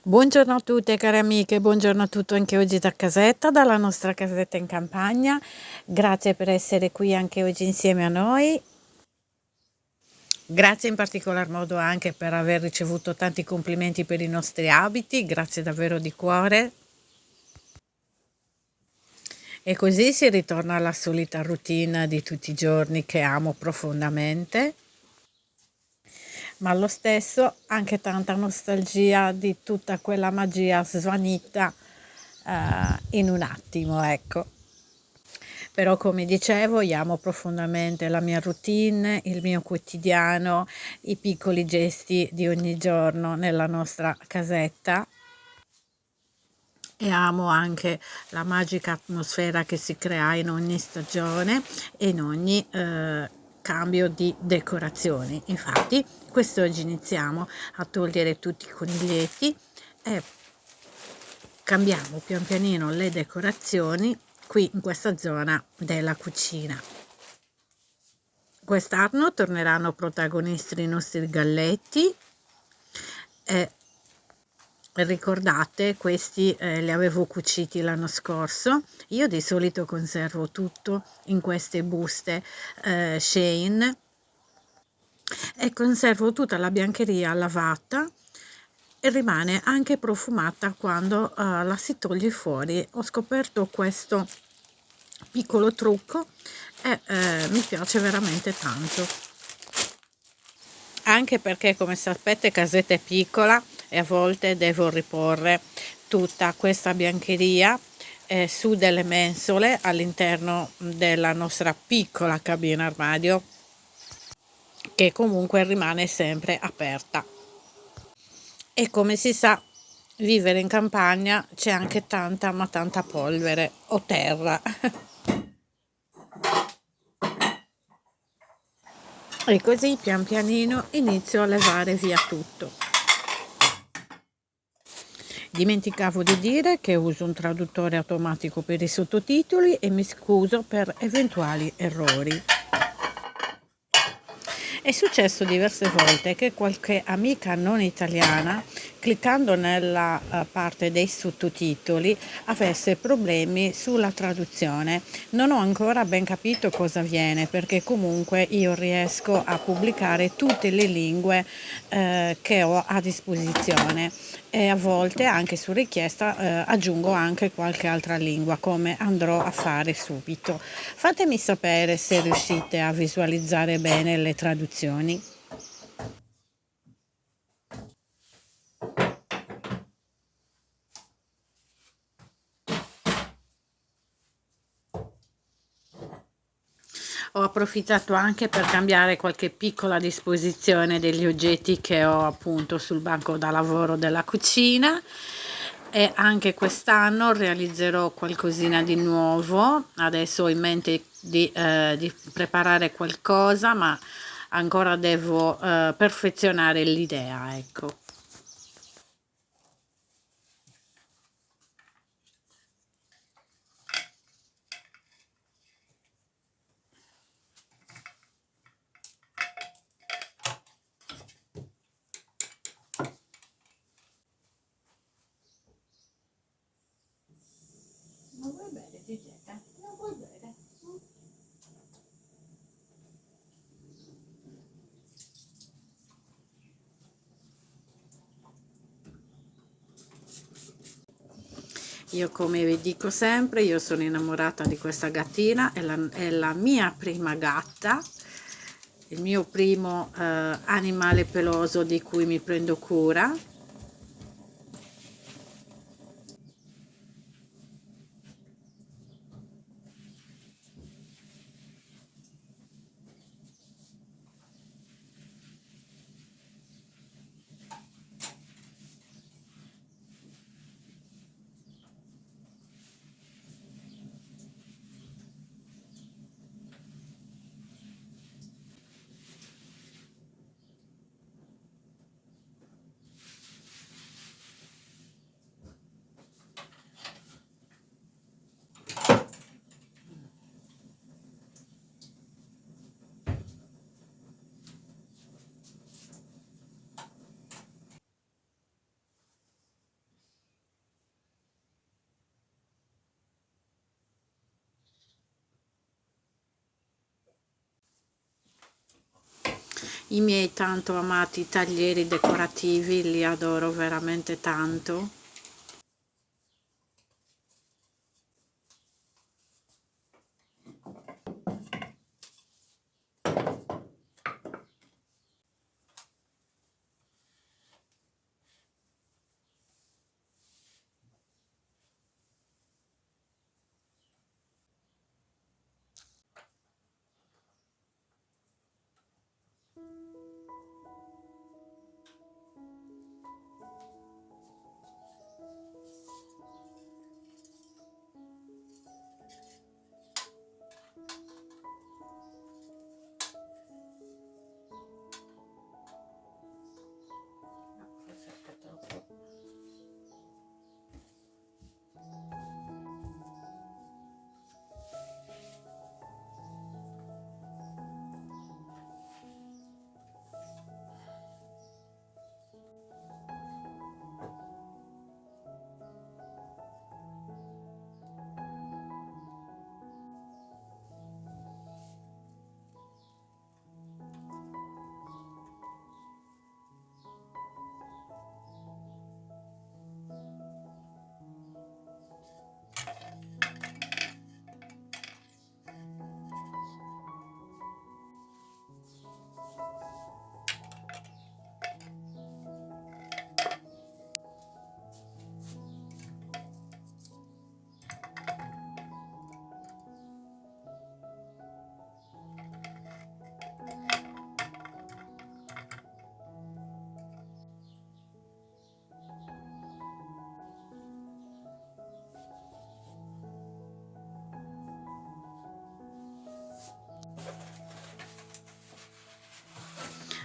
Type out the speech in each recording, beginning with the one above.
Buongiorno a tutte care amiche, buongiorno a tutti anche oggi da casetta, dalla nostra casetta in campagna. Grazie per essere qui anche oggi insieme a noi. Grazie in particolar modo anche per aver ricevuto tanti complimenti per i nostri abiti, grazie davvero di cuore. E così si ritorna alla solita routine di tutti i giorni che amo profondamente, ma allo stesso anche tanta nostalgia di tutta quella magia svanita in un attimo, ecco. Però come dicevo, io amo profondamente la mia routine, il mio quotidiano, i piccoli gesti di ogni giorno nella nostra casetta e amo anche la magica atmosfera che si crea in ogni stagione e in ogni cambio di decorazioni. Infatti, quest'oggi iniziamo a togliere tutti i coniglietti e cambiamo pian pianino le decorazioni qui in questa zona della cucina. Quest'anno torneranno protagonisti i nostri galletti e ricordate, questi li avevo cuciti l'anno scorso. Io di solito conservo tutto in queste buste Shein e conservo tutta la biancheria lavata e rimane anche profumata quando la si toglie fuori. Ho scoperto questo piccolo trucco e mi piace veramente tanto, anche perché come sapete casetta è piccola e a volte devo riporre tutta questa biancheria su delle mensole all'interno della nostra piccola cabina armadio, che comunque rimane sempre aperta. E come si sa, vivere in campagna c'è anche tanta ma tanta polvere o terra. E così pian pianino inizio a levare via tutto. Dimenticavo di dire che uso un traduttore automatico per i sottotitoli e mi scuso per eventuali errori. È successo diverse volte che qualche amica non italiana, cliccando nella parte dei sottotitoli, avesse problemi sulla traduzione. Non ho ancora ben capito cosa avviene, perché comunque io riesco a pubblicare tutte le lingue che ho a disposizione e a volte anche su richiesta aggiungo anche qualche altra lingua, come andrò a fare subito. Fatemi sapere se riuscite a visualizzare bene le traduzioni. Ho approfittato anche per cambiare qualche piccola disposizione degli oggetti che ho appunto sul banco da lavoro della cucina, e anche quest'anno realizzerò qualcosina di nuovo. Adesso ho in mente di preparare qualcosa, ma ancora devo perfezionare l'idea, ecco. Non vuoi bere, Giuseppe? Non vuoi bere? Io come vi dico sempre, io sono innamorata di questa gattina, è la mia prima gatta, il mio primo animale peloso di cui mi prendo cura. i miei tanto amati taglieri decorativi, li adoro veramente tanto.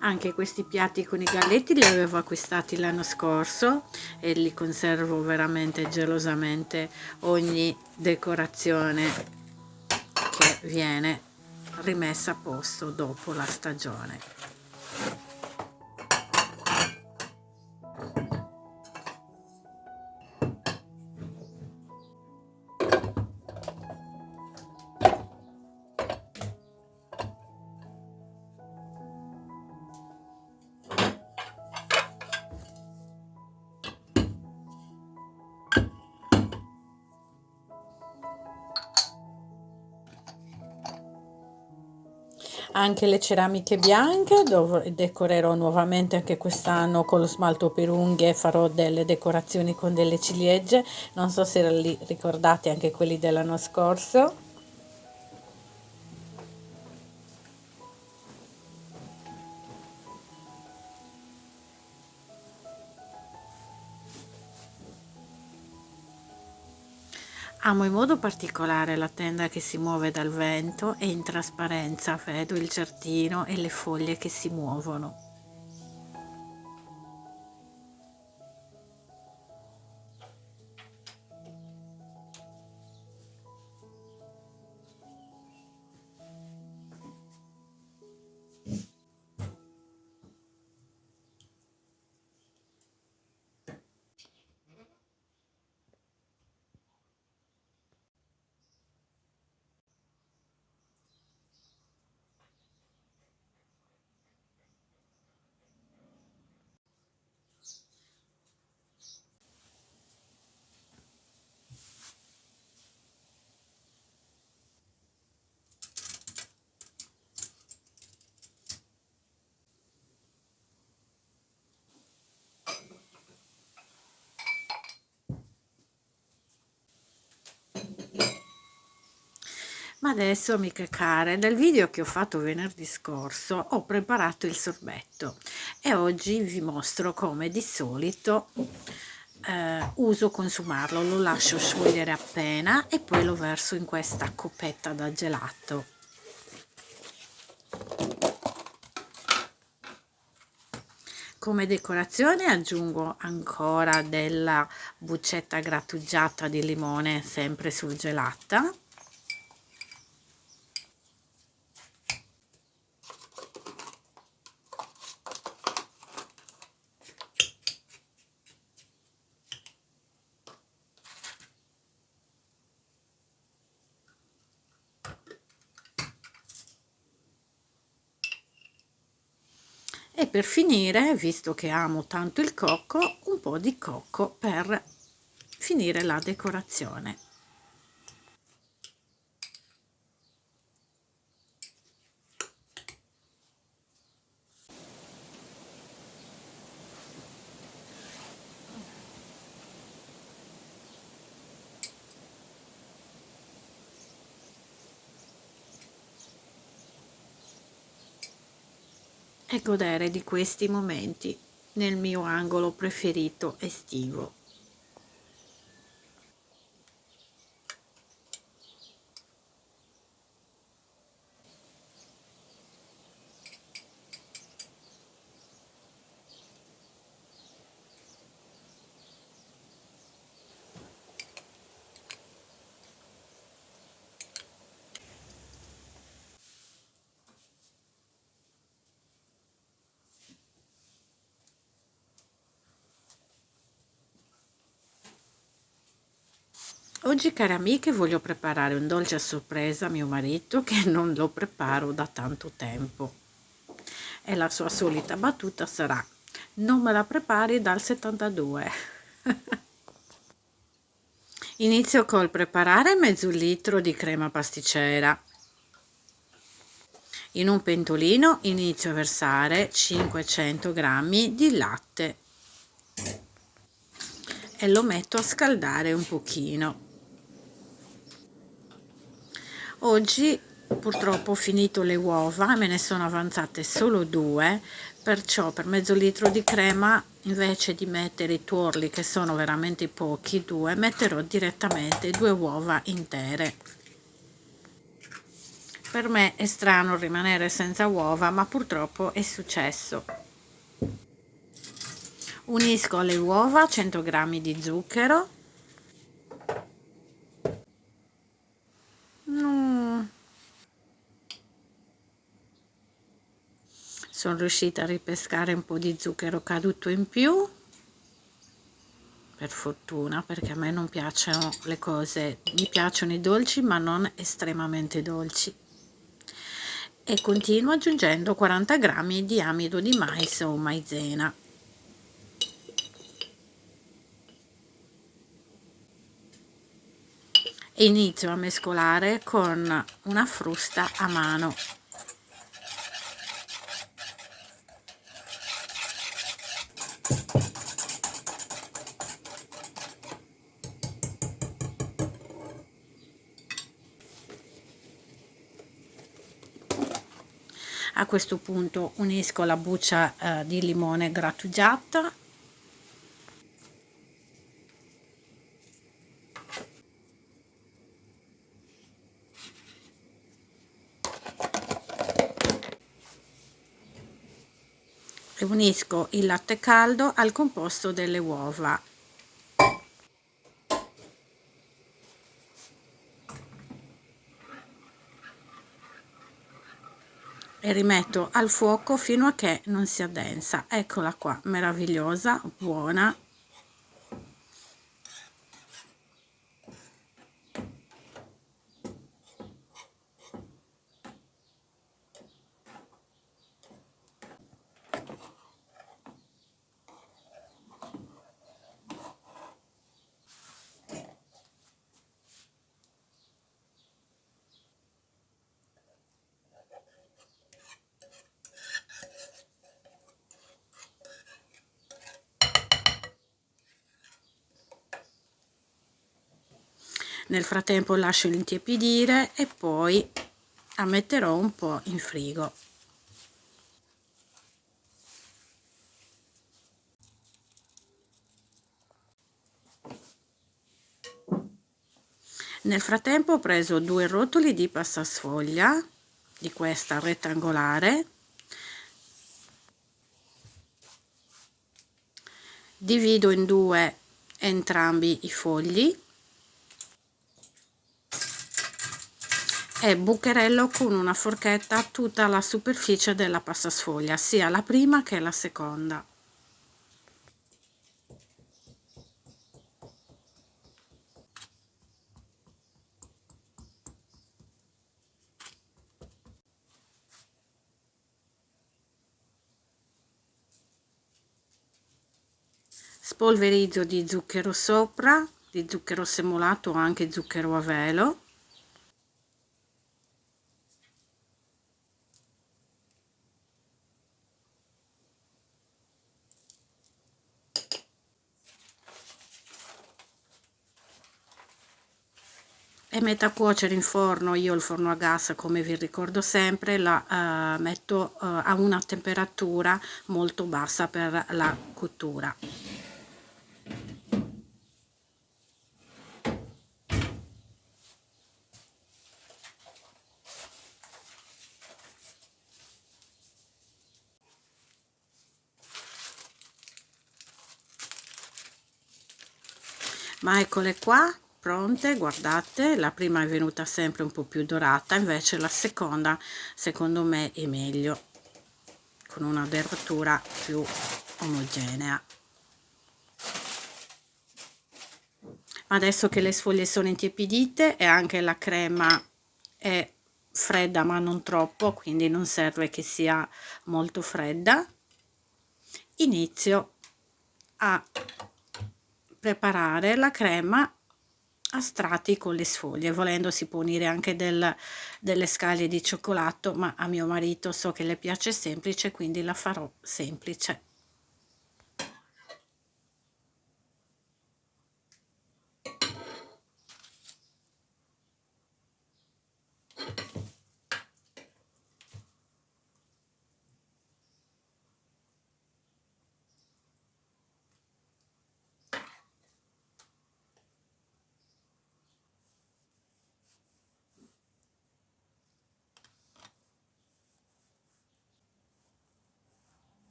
Anche questi piatti con i galletti li avevo acquistati l'anno scorso e li conservo veramente gelosamente. Ogni decorazione che viene rimessa a posto dopo la stagione. Anche le ceramiche bianche, dove decorerò nuovamente anche quest'anno con lo smalto per unghie, farò delle decorazioni con delle ciliegie, non so se li ricordate anche quelli dell'anno scorso. Amo in modo particolare la tenda che si muove dal vento e in trasparenza vedo il giardino e le foglie che si muovono. Ma adesso, amiche care, nel video che ho fatto venerdì scorso ho preparato il sorbetto e oggi vi mostro come di solito uso consumarlo. Lo lascio sciogliere appena e poi lo verso in questa coppetta da gelato. Come decorazione aggiungo ancora della buccetta grattugiata di limone sempre surgelata. per finire, visto che amo tanto il cocco, un po' di cocco per finire la decorazione. E godere di questi momenti nel mio angolo preferito estivo. Oggi, care amiche, voglio preparare un dolce a sorpresa a mio marito che non lo preparo da tanto tempo. E la sua solita battuta sarà: non me la prepari dal 72. Inizio col preparare mezzo litro di crema pasticcera. In un pentolino inizio a versare 500 g di latte e lo metto a scaldare un pochino. Oggi purtroppo ho finito le uova, me ne sono avanzate solo 2, perciò per mezzo litro di crema, invece di mettere i tuorli, che sono veramente pochi, 2, metterò direttamente 2 uova intere. Per me è strano rimanere senza uova, ma purtroppo è successo. Unisco alle uova 100 g di zucchero. Sono riuscita a ripescare un po' di zucchero caduto in più, per fortuna, perché a me non piacciono le cose, mi piacciono i dolci ma non estremamente dolci. E continuo aggiungendo 40 g di amido di mais o maizena. E inizio a mescolare con una frusta a mano. A questo punto unisco la buccia di limone grattugiata e unisco il latte caldo al composto delle uova. E rimetto al fuoco fino a che non si addensa. Eccola qua, meravigliosa, buona. Nel frattempo lascio intiepidire e poi la metterò un po' in frigo. Nel frattempo ho preso 2 rotoli di pasta sfoglia, di questa rettangolare, divido in 2 entrambi i fogli e bucherello con una forchetta tutta la superficie della pasta sfoglia, sia la prima che la seconda. spolverizzo di zucchero sopra, di zucchero semolato o anche zucchero a velo. E metto a cuocere in forno. Io il forno a gas, come vi ricordo sempre, la metto a una temperatura molto bassa per la cottura. Ma eccole qua, pronte, guardate, la prima è venuta sempre un po' più dorata, invece la seconda secondo me è meglio, con una doratura più omogenea. Adesso che le sfoglie sono intiepidite e anche la crema è fredda ma non troppo, quindi non serve che sia molto fredda, inizio a preparare la crema a strati con le sfoglie. Volendo si può unire anche delle scaglie di cioccolato, ma a mio marito so che le piace semplice, quindi la farò semplice.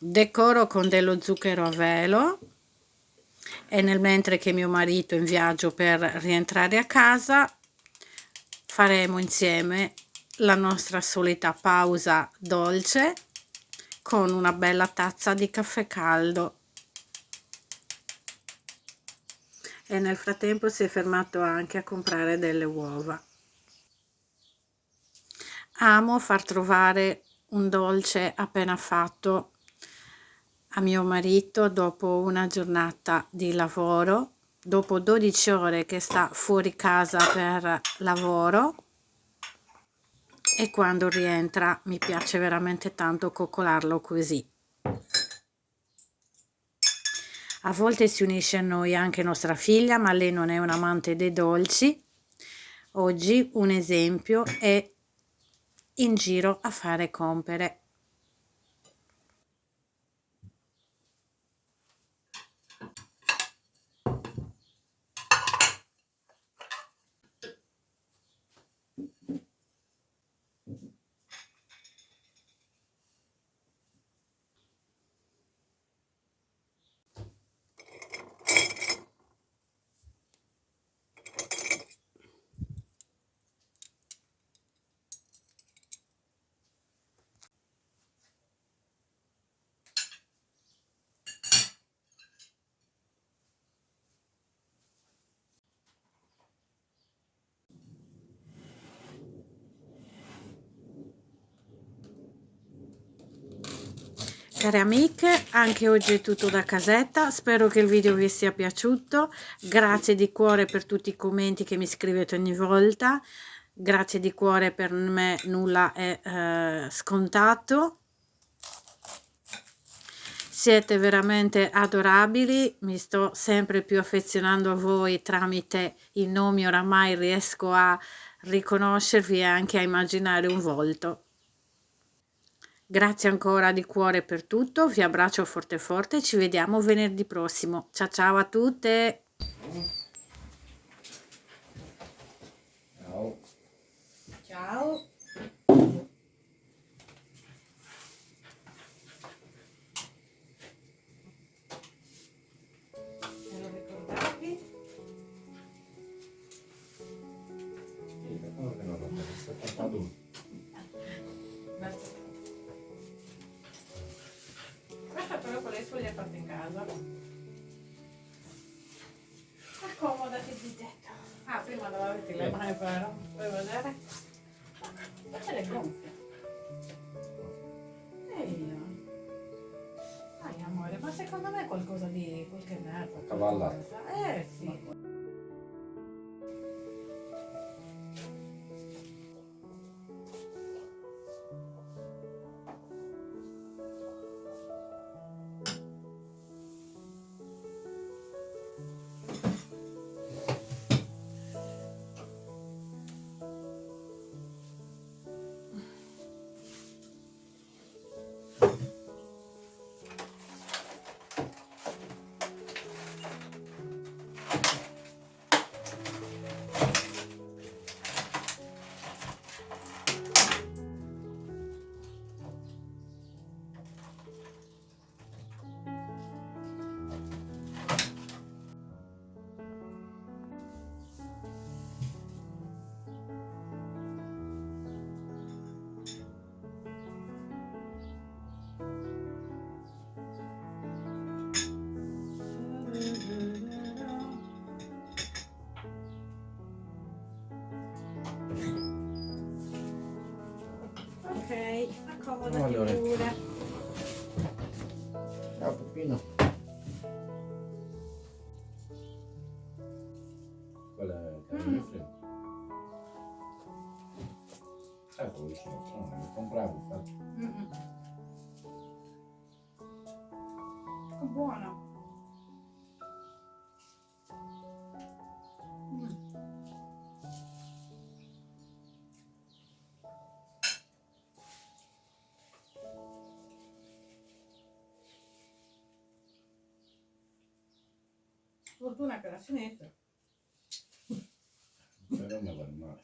Decoro con dello zucchero a velo e nel mentre che mio marito è in viaggio per rientrare a casa faremo insieme la nostra solita pausa dolce con una bella tazza di caffè caldo. E nel frattempo si è fermato anche a comprare delle uova. Amo far trovare un dolce appena fatto a mio marito dopo una giornata di lavoro, dopo 12 ore che sta fuori casa per lavoro, e quando rientra mi piace veramente tanto coccolarlo così. A volte si unisce a noi anche nostra figlia, ma lei non è un amante dei dolci. Oggi un esempio è in giro a fare compere. Cari amiche, anche oggi è tutto da casetta, spero che il video vi sia piaciuto, grazie di cuore per tutti i commenti che mi scrivete ogni volta, grazie di cuore, per me nulla è scontato, siete veramente adorabili, mi sto sempre più affezionando a voi tramite i nomi, oramai riesco a riconoscervi e anche a immaginare un volto. Grazie ancora di cuore per tutto, vi abbraccio forte forte, ci vediamo venerdì prossimo. Ciao ciao a tutte! Ciao. Ciao! Me lo ricordavi? Che non l'ho messo, è stato Questa però con le sfoglie fatte in casa. Accomodati di getto. Ah, prima doveva avere le mani però. Puoi vedere? Ma ce le gonfie. Io. Dai amore, ma secondo me è qualcosa di qualche nervo. Cavalla. Sì. Ok, accomodati Allora. pure. Ciao Peppino. Quella è il freddo. Sai come sono? Non lo compravo infatti. Che buono. Fortuna che la sinistra. Però mi va male.